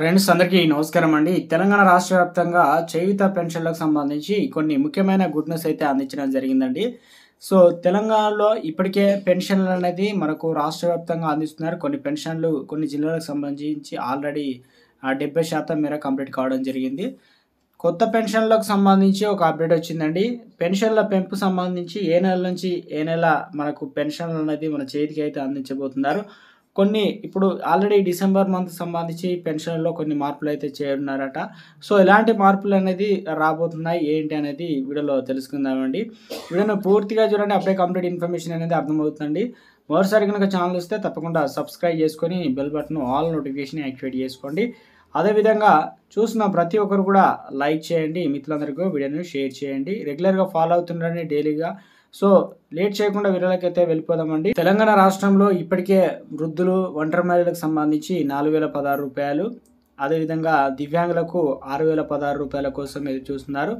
Friends అందరికీ నమస్కారం అండి. తెలంగాణ రాష్ట్ర వ్యాప్తంగా చేయూత పెన్షన్లకు సంబంధించి కొన్ని ముఖ్యమైన గుడ్ న్యూస్ అయితే అందించడం జరిగిందండి. సో, తెలంగాణలో ఇప్పటికే పెన్షన్లు అనేది మనకు రాష్ట్ర వ్యాప్తంగా అందిస్తున్నారు. కొన్ని పెన్షన్లు కొన్ని జిల్లాలకు సంబంధించి ఆల్రెడీ 70% మేర కంప్లీట్ కావడం జరిగింది. కొత్త పెన్షన్లకు సంబంధించి ఒక అప్డేట్ వచ్చిందండి. పెన్షన్ల పెంపు సంబంధించి ఏ నెల నుంచి ఏ నెల మనకు పెన్షన్లు అనేది మన చేతికి అయితే అందించబోతున్నారు. కొన్ని ఇప్పుడు ఆల్రెడీ డిసెంబర్ మంత్ సంబంధించి పెన్షన్‌లో కొన్ని మార్పులైతే చేయనున్నారట. సో, ఎలాంటి మార్పులనేది రాబోతున్నాయి, ఏంటి అనేది వీడియోలో తెలుసుకుందామండి. వీడియోను పూర్తిగా చూడండి. అప్పుడే కంప్లీట్ ఇన్ఫర్మేషన్ అనేది అర్థమవుతుందండి. మరోసారి గనుక ఛానల్ వస్తే తప్పకుండా సబ్స్క్రైబ్ చేసుకొని bell button all notification activate చేసుకోండి. అదేవిధంగా చూసిన ప్రతి ఒక్కరు కూడా లైక్ చేయండి. మిత్రులందరికీ వీడియోని షేర్ చేయండి. రెగ్యులర్‌గా ఫాలో అవుతుండండి డైలీగా. సో, లేట్ చేయకుండా వీడియోలకైతే వెళ్ళిపోదామండి. తెలంగాణ రాష్ట్రంలో ఇప్పటికే వృద్ధులు, ఒంటరి మహిళలకు సంబంధించి రూ. 4016, అదేవిధంగా దివ్యాంగులకు రూ. 6016 కోసం ఎదురు చూస్తున్నారు.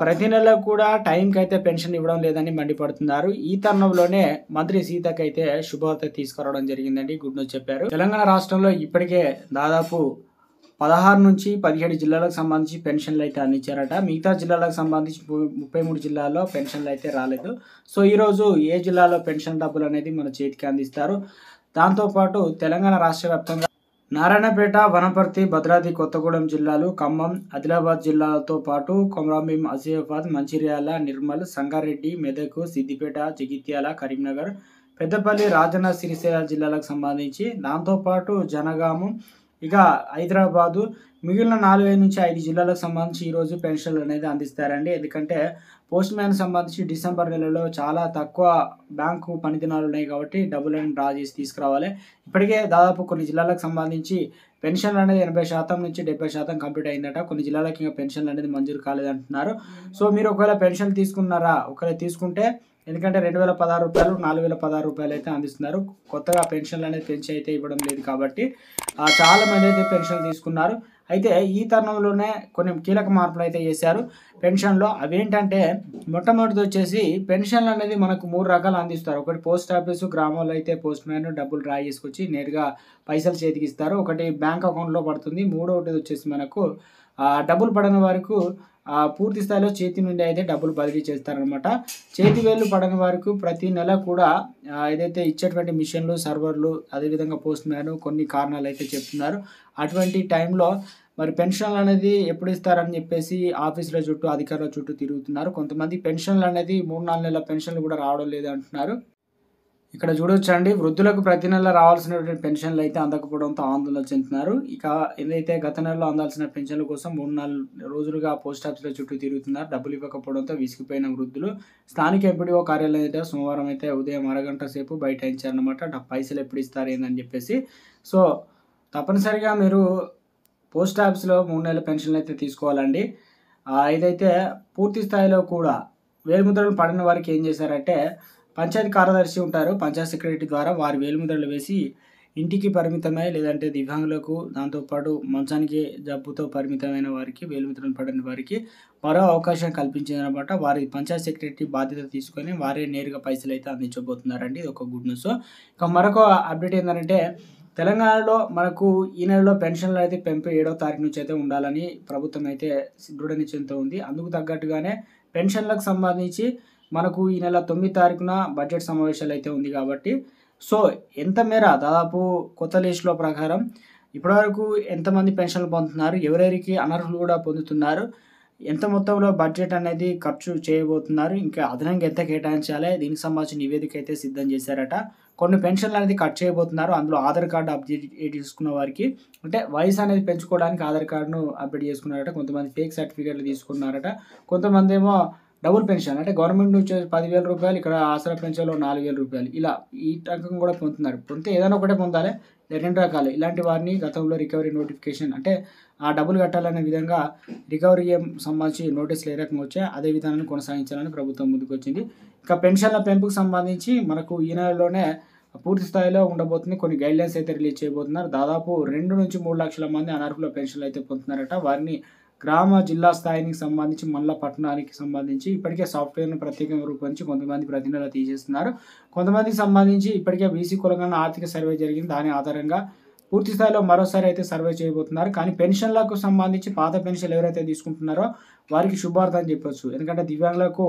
ప్రతి నెల కూడా టైంకైతే పెన్షన్ ఇవ్వడం లేదని మండిపడుతున్నారు. ఈ తరుణంలోనే మంత్రి సీతకైతే శుభవార్త తీసుకురావడం జరిగిందండి. గుడ్ న్యూస్ చెప్పారు. తెలంగాణ రాష్ట్రంలో ఇప్పటికే దాదాపు 16-17 జిల్లాలకు సంబంధించి పెన్షన్లు అయితే అందించారట. మిగతా జిల్లాలకు సంబంధించి 33 జిల్లాల్లో పెన్షన్లు అయితే రాలేదు. సో, ఈరోజు ఏ జిల్లాలో పెన్షన్ డబ్బులు అనేది మన చేతికి అందిస్తారు. దాంతోపాటు తెలంగాణ రాష్ట్ర వ్యాప్తంగా నారాయణపేట, వనపర్తి, భద్రాద్రి కొత్తగూడెం జిల్లాలు, ఖమ్మం, ఆదిలాబాద్ జిల్లాలతో పాటు కొమరంభీం, ఆసిఫాబాద్, మంచిర్యాల, నిర్మల్, సంగారెడ్డి, మెదక్, సిద్దిపేట, జగిత్యాల, కరీంనగర్, పెద్దపల్లి, రాజన్న సిరిసిల్ల జిల్లాలకు సంబంధించి, దాంతోపాటు జనగాము, ఇక హైదరాబాదు, మిగిలిన 4-5 జిల్లాలకు సంబంధించి ఈరోజు పెన్షన్లు అనేది అందిస్తారండి. ఎందుకంటే పోస్ట్ మ్యాన్ సంబంధించి డిసెంబర్ నెలలో చాలా తక్కువ బ్యాంకు పని దినాలు ఉన్నాయి కాబట్టి డబ్బులను డ్రా చేసి తీసుకురావాలి. ఇప్పటికే దాదాపు కొన్ని జిల్లాలకు సంబంధించి పెన్షన్లు అనేది 80% నుంచి 70% కంప్లీట్ అయిందట. కొన్ని జిల్లాలకు ఇంకా పెన్షన్లు అనేది మంజూరు కాలేదంటున్నారు. సో, మీరు ఒకవేళ పెన్షన్ తీసుకున్నారా? ఒకవేళ తీసుకుంటే ఎందుకంటే రూ. 2016, రూ. 4016 అయితే అందిస్తున్నారు. కొత్తగా పెన్షన్లు అనేది పెంచి అయితే ఇవ్వడం లేదు కాబట్టి చాలామంది అయితే పెన్షన్లు తీసుకున్నారు. అయితే ఈ తరుణంలోనే కొన్ని కీలక మార్పులు అయితే చేశారు పెన్షన్‌లో. అవేంటంటే మొట్టమొదటిది వచ్చేసి పెన్షన్లు అనేది మనకు 3 రకాలు అందిస్తారు. ఒకటి పోస్ట్ ఆఫీసు, గ్రామాల్లో అయితే పోస్ట్ మ్యాన్ డబ్బులు డ్రా చేసుకొచ్చి నేరుగా పైసలు చేతికి ఇస్తారు. ఒకటి బ్యాంక్ అకౌంట్‌లో పడుతుంది. మూడోది వచ్చేసి మనకు డబ్బులు పడని వారికి పూర్తి స్థాయిలో చేతి నుండి అయితే డబ్బులు బదిలీ చేస్తారనమాట. చేతి వేళ్ళు పడని వారికి ప్రతి నెల కూడా ఏదైతే ఇచ్చేటువంటి మిషన్లు, సర్వర్లు, అదేవిధంగా పోస్ట్ మ్యాన్ కొన్ని కారణాలు అయితే చెప్తున్నారు. అటువంటి టైంలో మరి పెన్షన్లు అనేది ఎప్పుడు ఇస్తారని చెప్పేసి ఆఫీసుల చుట్టూ, అధికారుల చుట్టూ తిరుగుతున్నారు. కొంతమంది పెన్షన్లు అనేది 3-4 నెలల పెన్షన్లు కూడా రావడం లేదు అంటున్నారు. ఇక్కడ చూడొచ్చండి, వృద్ధులకు ప్రతి నెల రావాల్సినటువంటి పెన్షన్లు అయితే అందకపోవడంతో ఆందోళన చెందుతున్నారు. ఇక ఏదైతే గత నెలలో అందాల్సిన పెన్షన్ల కోసం 3-4 రోజులుగా పోస్ట్ ఆఫీసుల చుట్టూ తిరుగుతున్నారు. డబ్బులు ఇవ్వకపోవడంతో విసిగిపోయిన వృద్ధులు స్థానిక ఎంపీడీఓ కార్యాలయం అయితే సోమవారం అయితే ఉదయం అరగంట సేపు బైఠాయించారన్నమాట. పైసలు ఎప్పుడు ఇస్తారు ఏందని చెప్పేసి. సో, తప్పనిసరిగా మీరు పోస్ట్ ఆఫీస్‌లో 3 నెలల పెన్షన్లు అయితే తీసుకోవాలండి. ఇదైతే పూర్తి స్థాయిలో కూడా వేలిముద్రలు పడని వారికి ఏం చేశారంటే పంచాయతీ కార్యదర్శి ఉంటారు. పంచాయత్ సెక్రటరీ ద్వారా వారి వేలిముద్రలు వేసి ఇంటికి పరిమితమై, లేదంటే దివ్యాంగులకు, దాంతోపాటు మంచానికి జబ్బుతో పరిమితమైన వారికి, వేలిముద్రలు పడని వారికి మరో అవకాశం కల్పించిందనమాట. వారి పంచాయత్ సెక్రటరీ బాధ్యత తీసుకొని వారే నేరుగా పైసలు అయితే అందించబోతున్నారండి. ఇది ఒక గుడ్ న్యూస్. ఇక మరొక అప్డేట్ ఏంటంటే తెలంగాణలో మనకు ఈ నెలలో పెన్షన్లు అయితే పెంపు 7వ తారీఖు నుంచి అయితే ఉండాలని ప్రభుత్వం అయితే దృఢ నిశ్చయంతో ఉంది. అందుకు తగ్గట్టుగానే పెన్షన్లకు సంబంధించి మనకు ఈ నెల 9 తారీఖున బడ్జెట్ సమావేశాలు అయితే ఉంది కాబట్టి, సో, ఎంత మేర దాదాపు కొత్త లిస్టులో ప్రకారం ఇప్పటివరకు ఎంతమంది పెన్షన్లు పొందుతున్నారు, ఎవరెవరికి అనర్హులు కూడా పొందుతున్నారు, ఎంత మొత్తంలో బడ్జెట్ అనేది ఖర్చు చేయబోతున్నారు, ఇంకా అదనంగా ఎంత కేటాయించాలి, దీనికి సంబంధించిన నివేదిక అయితే సిద్ధం చేశారట. కొన్ని పెన్షన్లు అనేది కట్ చేయబోతున్నారు. అందులో ఆధార్ కార్డు అప్డేట్ చేసుకున్న వారికి అంటే వయసు అనేది పెంచుకోవడానికి ఆధార్ కార్డును అప్డేట్ చేసుకున్నారట. కొంతమంది ఫేక్ సర్టిఫికేట్లు తీసుకున్నారట. కొంతమంది ఏమో డబుల్ పెన్షన్ అంటే గవర్నమెంట్ నుంచి రూ. 10,000, ఇక్కడ ఆసరా పెన్షన్‌లో రూ. 4,000 ఇలా ఈ రకం కూడా పొందుతున్నారు. పొందితే ఏదైనా ఒకటే పొందాలి. 2 రకాలు. ఇలాంటి వారిని గతంలో రికవరీ నోటిఫికేషన్ అంటే ఆ డబ్బులు కట్టాలనే విధంగా రికవరీ సంబంధించి నోటీసులు ఏ రకంగా వచ్చాయో అదే విధానాన్ని కొనసాగించాలని ప్రభుత్వం ముందుకొచ్చింది. ఇక పెన్షన్ల పెంపుకు సంబంధించి మనకు ఈ నెలలోనే పూర్తి స్థాయిలో ఉండబోతుంది. కొన్ని గైడ్‌లైన్స్ అయితే రిలీజ్ చేయబోతున్నారు. దాదాపు 2-3 లక్షల మంది అనర్హుల పెన్షన్లు అయితే పొందుతున్నారట. వారిని గ్రామ, జిల్లా స్థాయికి సంబంధించి మళ్ళా పట్టణానికి సంబంధించి ఇప్పటికే సాఫ్ట్‌వేర్‌ను ప్రత్యేకంగా రూపొందించి కొంతమంది ప్రతి నెల తీసేస్తున్నారు. కొంతమందికి సంబంధించి ఇప్పటికే బీసీ కులగణన ఆర్థిక సర్వే జరిగింది. దాని ఆధారంగా పూర్తి స్థాయిలో మరోసారి అయితే సర్వే చేయబోతున్నారు. కానీ పెన్షన్‌లకు సంబంధించి పాత పెన్షన్‌లు ఎవరైతే తీసుకుంటున్నారో వారికి శుభార్త అని చెప్పొచ్చు. ఎందుకంటే దివ్యాంగులకు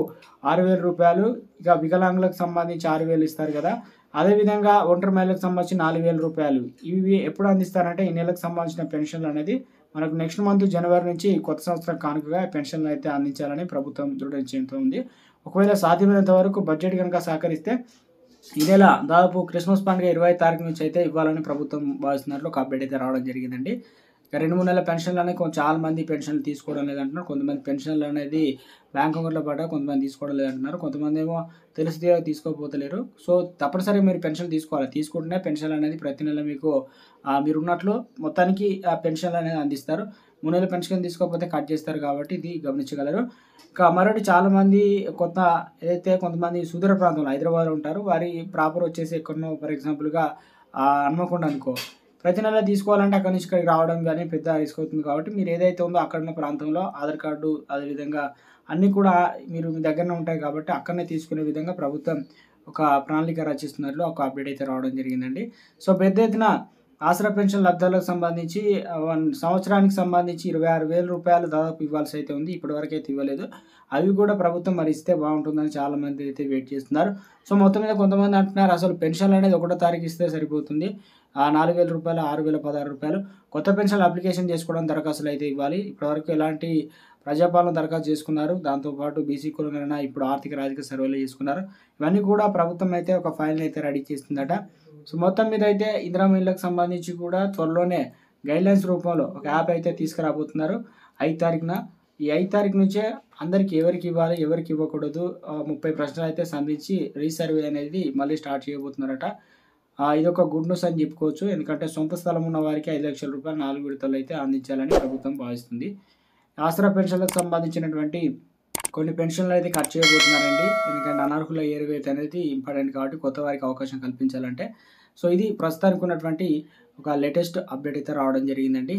రూ. 6,000 ఇక వికలాంగులకు సంబంధించి 6,000 ఇస్తారు కదా! అదేవిధంగా ఒంటరి మహిళలకు సంబంధించి రూ. 4,000 ఇవి ఎప్పుడు అందిస్తారంటే ఈ నెలకు సంబంధించిన పెన్షన్‌లు అనేది మనకు నెక్స్ట్ మంత్ జనవరి నుంచి కొత్త సంవత్సరం కానుకగా పెన్షన్‌లు అయితే అందించాలని ప్రభుత్వం దృఢ నిశ్చయంతో ఉంది. ఒకవేళ సాధ్యమైనంత వరకు బడ్జెట్ గనుక సహకరిస్తే ఈ నెల దాదాపు క్రిస్మస్ పండుగ 20 తారీఖు నుంచి అయితే ఇవ్వాలని ప్రభుత్వం భావిస్తున్నట్లు ఒక అప్డేట్ అయితే రావడం జరిగిందండి. ఇక 2, 3 నెలల పెన్షన్లు అనేవి చాలా మంది పెన్షన్లు తీసుకోవడం లేదంటున్నారు. కొంతమంది పెన్షన్లు అనేది బ్యాంక్ అకౌంట్‌లో పడ్డాయి. కొంతమంది తీసుకోవడం లేదంటున్నారు. కొంతమందేమో తెలిసి తీసుకోకపోతలేరు. సో, తప్పనిసరిగా మీరు పెన్షన్లు తీసుకోవాలి. తీసుకుంటేనే పెన్షన్లు అనేది ప్రతి నెల మీకు మీరున్నట్లు మొత్తానికి ఆ పెన్షన్లు అనేది అందిస్తారు. 3 నెలల పెన్షన్ తీసుకోకపోతే కట్ చేస్తారు కాబట్టి ఇది గమనించగలరు. ఇంకా మరొకటి చాలామంది ఏదైతే కొంతమంది సుదూర ప్రాంతంలో హైదరాబాద్‌లో ఉంటారు. వారి ప్రాపర్ వచ్చేసి ఎక్కడనో ఫర్ ఎగ్జాంపుల్‌గా హన్మకొండ అనుకో. ప్రతి నెల తీసుకోవాలంటే అక్కడి నుంచి ఇక్కడికి రావడం గానీ పెద్ద రిస్క్ అవుతుంది కాబట్టి మీరు ఏదైతే ఉందో అక్కడున్న ప్రాంతంలో ఆధార్ కార్డు అదేవిధంగా అన్నీ కూడా మీరు మీ దగ్గరనే ఉంటాయి కాబట్టి అక్కడనే తీసుకునే విధంగా ప్రభుత్వం ఒక ప్రణాళిక రచిస్తున్నట్లు ఒక అప్డేట్ అయితే రావడం జరిగిందండి. సో, పెద్ద ఎత్తున ఆసరా పెన్షన్ లబ్ధాలకు సంబంధించి సంవత్సరానికి సంబంధించి రూ. 26,000 దాదాపు ఇవ్వాల్సి అయితే ఉంది. ఇప్పటివరకైతే ఇవ్వలేదు. అవి కూడా ప్రభుత్వం మరి ఇస్తే బాగుంటుందని చాలామంది అయితే వెయిట్ చేస్తున్నారు. సో, మొత్తం మీద కొంతమంది అంటున్నారు అసలు పెన్షన్లు అనేది 1 తారీఖు ఇస్తే సరిపోతుంది. రూ. 4,000, రూ. 6,016 కొత్త పెన్షన్లు అప్లికేషన్ చేసుకోవడానికి దరఖాస్తులు అయితే ఇవ్వాలి. ఇప్పటివరకు ఎలాంటి ప్రజాపాలన దరఖాస్తు చేసుకున్నారు. దాంతోపాటు బీసీ కులగణన, ఇప్పుడు ఆర్థిక రాజకీయ సర్వేలు చేసుకున్నారు. ఇవన్నీ కూడా ప్రభుత్వం అయితే ఒక ఫైల్‌ని అయితే రెడీ చేస్తుందట. సో, మొత్తం మీద అయితే ఇందిరమ్మ ఇళ్ళకి సంబంధించి కూడా త్వరలోనే గైడ్‌లైన్స్ రూపంలో ఒక యాప్ అయితే తీసుకురాబోతున్నారు 5 తారీఖున. ఈ 5 తారీఖు నుంచే అందరికి ఎవరికి ఇవ్వాలి, ఎవరికి ఇవ్వకూడదు 30 ప్రశ్నలు అయితే సంధించి రీసర్వే అనేది మళ్ళీ స్టార్ట్ చేయబోతున్నారట. ఇదొక గుడ్ న్యూస్ అని చెప్పుకోవచ్చు. ఎందుకంటే సొంత స్థలం ఉన్న వారికి రూ. 5,00,000 4 విడతల్లో అయితే అందించాలని ప్రభుత్వం భావిస్తుంది. ఆసరా పెన్షన్‌లకు సంబంధించినటువంటి కొన్ని పెన్షన్లు అయితే కట్ చేయబోతున్నారండి. ఎందుకంటే అనర్హుల ఏరివేత అనేది ఇంపార్టెంట్ కాబట్టి కొత్త వారికి అవకాశం కల్పించాలంటే. సో, ఇది ప్రస్తుతానికి ఉన్నటువంటి ఒక లేటెస్ట్ అప్డేట్ అయితే రావడం జరిగిందండి.